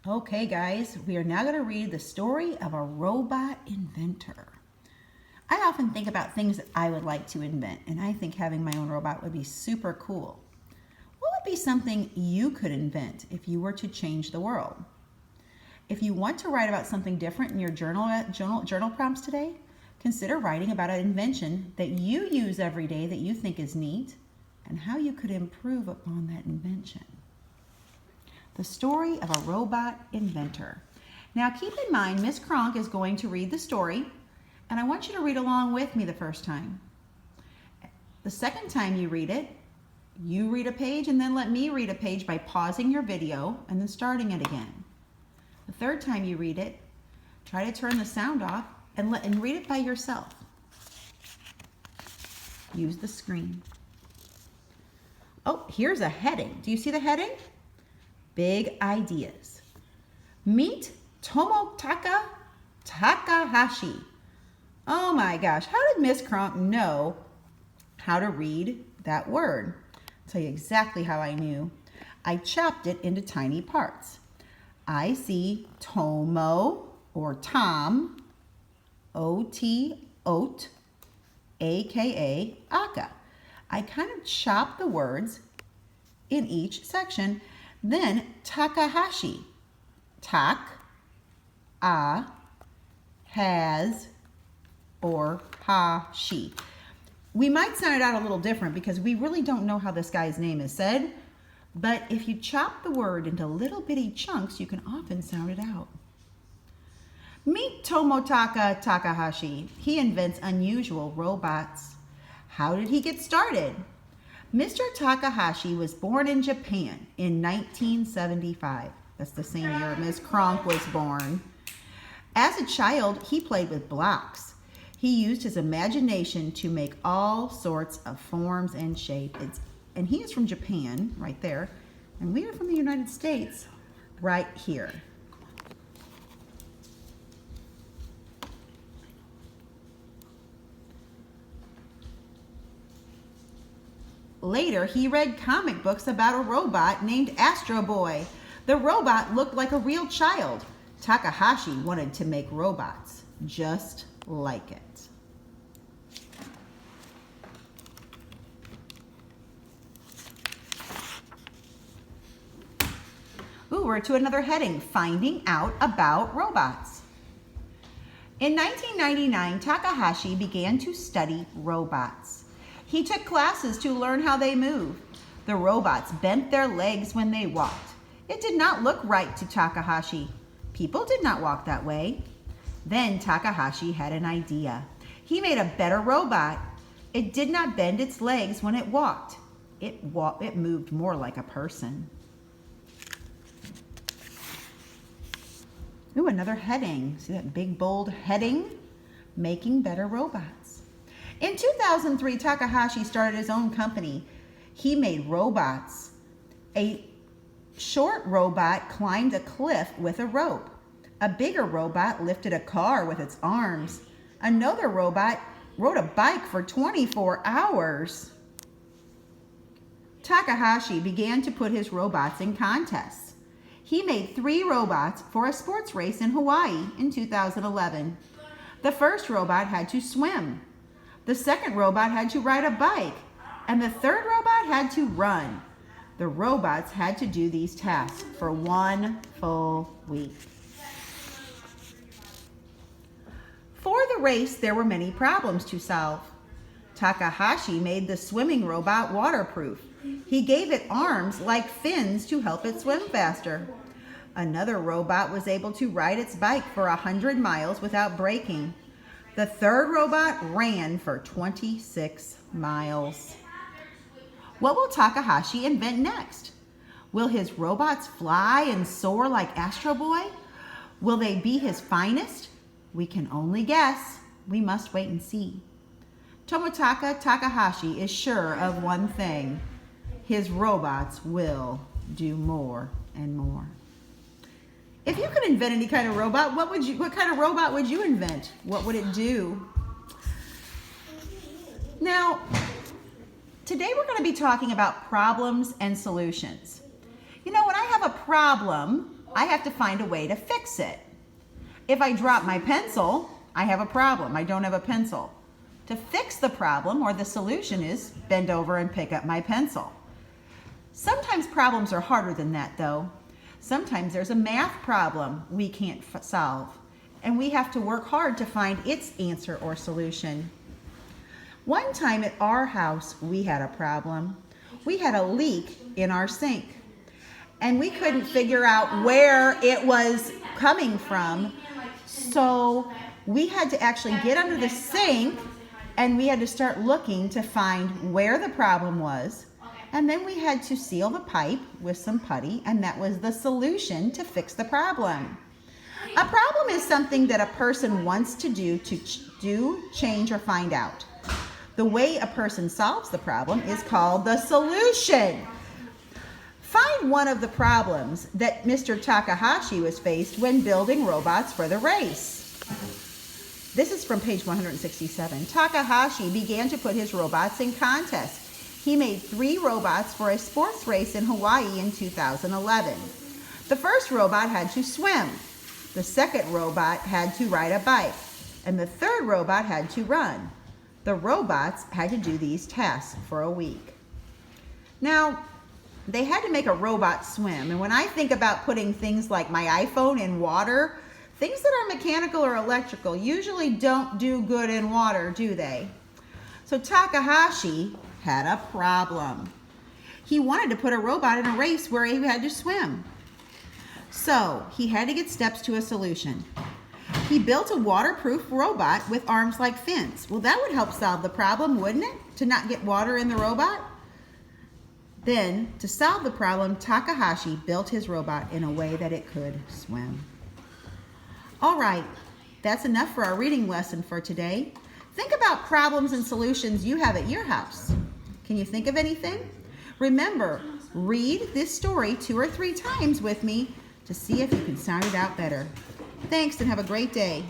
Okay, guys, we are now going to read the story of a robot inventor. I often think about things that I would like to invent, and I think having my own robot would be super cool. What would be something you could invent if you were to change the world? If you want to write about something different in your journal prompts today, consider writing about an invention that you use every day that you think is neat and how you could improve upon that invention. The story of a robot inventor. Now keep in mind, Miss Kronk is going to read the story, and I want you to read along with me the first time. The second time you read it, you read a page and then let me read a page by pausing your video and then starting it again. The third time you read it, try to turn the sound off and read it by yourself. Use the screen. Oh, here's a heading. Do you see the heading? Big ideas. Meet Tomotaka Takahashi. Oh my gosh, how did Miss Kronk know how to read that word? I'll tell you exactly how I knew. I chopped it into tiny parts. I see Tomo or Tom, O-T, oat, A-K-A, aka. I kind of chopped the words in each section. Then Takahashi, tak, a, has, or ha, she. We might sound it out a little different because we really don't know how this guy's name is said, but if you chop the word into little bitty chunks, you can often sound it out. Meet Tomotaka Takahashi. He invents unusual robots. How did he get started? Mr. Takahashi was born in Japan in 1975. That's the same year Ms. Kronk was born. As a child, he played with blocks. He used his imagination to make all sorts of forms and shapes. And he is from Japan, right there, and we are from the United States, right here. Later, he read comic books about a robot named Astro Boy. The robot looked like a real child. Takahashi wanted to make robots just like it. Ooh, we're to another heading, finding out about robots. In 1999, Takahashi began to study robots. He took classes to learn how they move. The robots bent their legs when they walked. It did not look right to Takahashi. People did not walk that way. Then Takahashi had an idea. He made a better robot. It did not bend its legs when it walked. It moved more like a person. Ooh, another heading. See that big bold heading? Making better robots. In 2003, Takahashi started his own company. He made robots. A short robot climbed a cliff with a rope. A bigger robot lifted a car with its arms. Another robot rode a bike for 24 hours. Takahashi began to put his robots in contests. He made 3 robots for a sports race in Hawaii in 2011. The first robot had to swim. The second robot had to ride a bike, and the third robot had to run. The robots had to do these tasks for 1 full week. For the race, there were many problems to solve. Takahashi made the swimming robot waterproof. He gave it arms like fins to help it swim faster. Another robot was able to ride its bike for 100 miles without braking. The third robot ran for 26 miles. What will Takahashi invent next? Will his robots fly and soar like Astro Boy? Will they be his finest? We can only guess. We must wait and see. Tomotaka Takahashi is sure of one thing. His robots will do more and more. If you could invent any kind of robot, what kind of robot would you invent? What would it do? Now, today we're going to be talking about problems and solutions. You know, when I have a problem, I have to find a way to fix it. If I drop my pencil, I have a problem. I don't have a pencil. To fix the problem or the solution is bend over and pick up my pencil. Sometimes problems are harder than that though. Sometimes there's a math problem we can't solve, and we have to work hard to find its answer or solution. One time at our house, we had a problem. We had a leak in our sink, and we couldn't figure out where it was coming from. So we had to actually get under the sink, and we had to start looking to find where the problem was. And then we had to seal the pipe with some putty, and that was the solution to fix the problem. A problem is something that a person wants to do, change, or find out. The way a person solves the problem is called the solution. Find one of the problems that Mr. Takahashi was faced when building robots for the race. This is from page 167. Takahashi began to put his robots in contests. He made 3 robots for a sports race in Hawaii in 2011. The first robot had to swim. The second robot had to ride a bike. And the third robot had to run. The robots had to do these tasks for a week. Now, they had to make a robot swim. And when I think about putting things like my iPhone in water, things that are mechanical or electrical usually don't do good in water, do they? So Takahashi had a problem. He wanted to put a robot in a race where he had to swim. So he had to get steps to a solution. He built a waterproof robot with arms like fins. Well, that would help solve the problem, wouldn't it? To not get water in the robot? Then, to solve the problem, Takahashi built his robot in a way that it could swim. All right, that's enough for our reading lesson for today. Think about problems and solutions you have at your house. Can you think of anything? Remember, read this story 2 or 3 times with me to see if you can sound it out better. Thanks and have a great day.